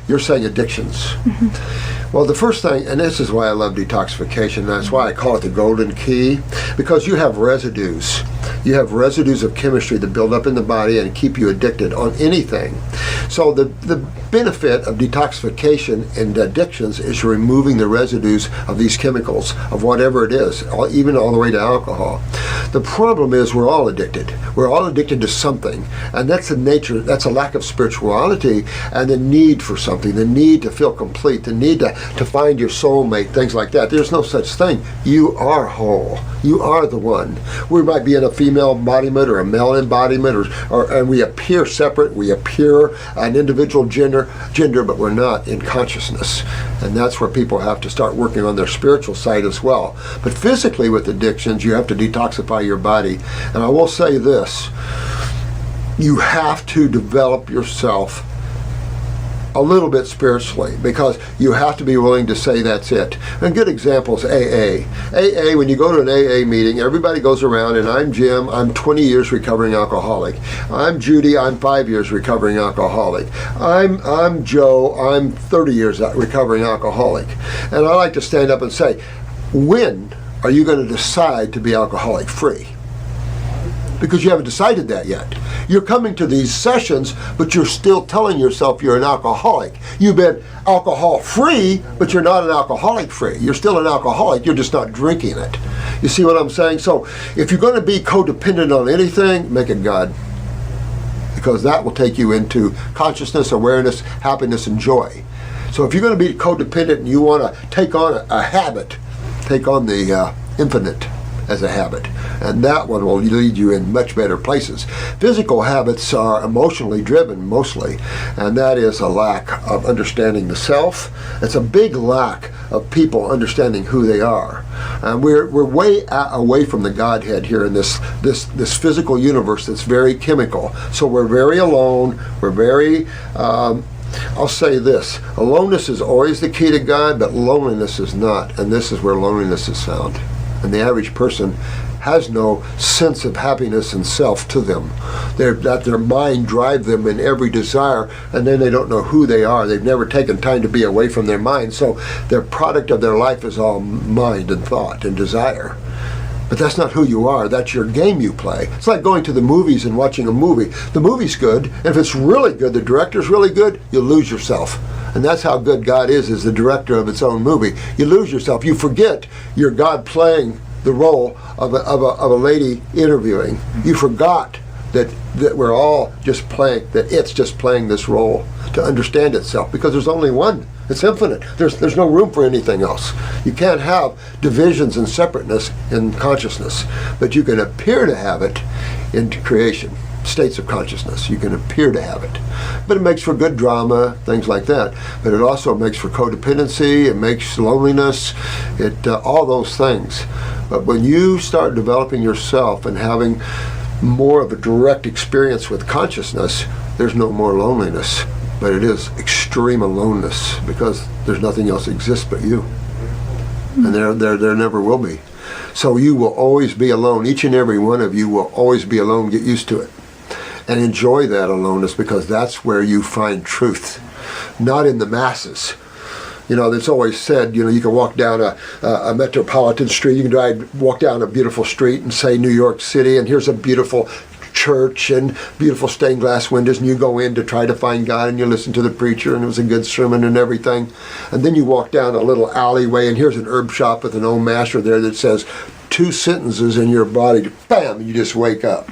you're saying addictions. Well, the first thing, and this is why I love detoxification, and that's why I call it the golden key, because you have residues. You have residues of chemistry that build up in the body and keep you addicted on anything. So the benefit of detoxification and addictions is removing the residues of these chemicals, of whatever it is, even all the way to alcohol. The problem is we're all addicted. We're all addicted to something, and that's the nature, that's a lack of spirituality and the need for something, the need to feel complete, the need to find your soulmate, things like that. There's no such thing. You are whole. You are the one. We might be in a female embodiment or a male embodiment, and we appear separate, we appear an individual gender, but we're not in consciousness. And that's where people have to start working on their spiritual side as well. But physically with addictions, you have to detoxify your body. And I will say this, you have to develop yourself a little bit spiritually, because you have to be willing to say that's it. And good examples, AA. AA, when you go to an AA meeting, everybody goes around, and I'm Jim, I'm 20 years recovering alcoholic. I'm Judy, I'm 5 years recovering alcoholic. I'm Joe, I'm 30 years recovering alcoholic. And I like to stand up and say, when are you going to decide to be alcoholic free? Because you haven't decided that yet. You're coming to these sessions, but you're still telling yourself you're an alcoholic. You've been alcohol free, but you're not an alcoholic free. You're still an alcoholic, you're just not drinking it. You see what I'm saying? So if you're going to be codependent on anything, make it God. Because that will take you into consciousness, awareness, happiness, and joy. So if you're going to be codependent and you want to take on a habit, take on the infinite as a habit, and that one will lead you in much better places. Physical habits are emotionally driven mostly, and that is a lack of understanding the self. It's a big lack of people understanding who they are, and we're way away from the Godhead here in this physical universe that's very chemical. So we're very alone. We're very I'll say this, aloneness is always the key to God, but loneliness is not, and this is where loneliness is found. And the average person has no sense of happiness and self to them. That their mind drive them in every desire, and then they don't know who they are. They've never taken time to be away from their mind, so their product of their life is all mind and thought and desire. But that's not who you are. That's your game you play. It's like going to the movies and watching a movie. The movie's good, and if it's really good, the director's really good, you'll lose yourself. And that's how good God is the director of its own movie. You lose yourself. You forget you're God playing the role of a lady interviewing. You forgot that we're all just playing, that it's just playing this role to understand itself, because there's only one. It's infinite. There's no room for anything else. You can't have divisions and separateness in consciousness, but you can appear to have it in creation. States of consciousness. You can appear to have it. But it makes for good drama, things like that. But it also makes for codependency, it makes loneliness, all those things. But when you start developing yourself and having more of a direct experience with consciousness, there's no more loneliness. But it is extreme aloneness, because there's nothing else exists but you. And there never will be. So you will always be alone. Each and every one of you will always be alone. Get used to it. And enjoy that aloneness, because that's where you find truth, not in the masses. You know, it's always said, you know, you can walk down a metropolitan street, you can walk down a beautiful street and say New York City, and here's a beautiful church and beautiful stained glass windows, and you go in to try to find God, and you listen to the preacher, and it was a good sermon and everything. And then you walk down a little alleyway, and here's an herb shop with an old master there that says 2 sentences in your body, bam, and you just wake up.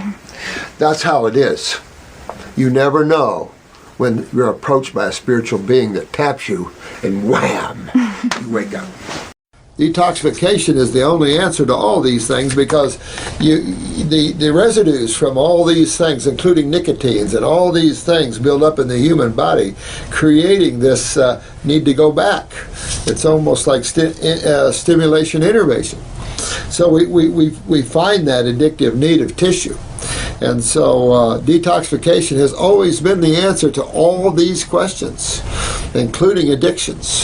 That's how it is. You never know when you're approached by a spiritual being that taps you, and wham, you wake up. Detoxification is the only answer to all these things, because the residues from all these things, including nicotines and all these things, build up in the human body, creating this need to go back. It's almost like stimulation innervation. So we find that addictive need of tissue. And so detoxification has always been the answer to all these questions, including addictions.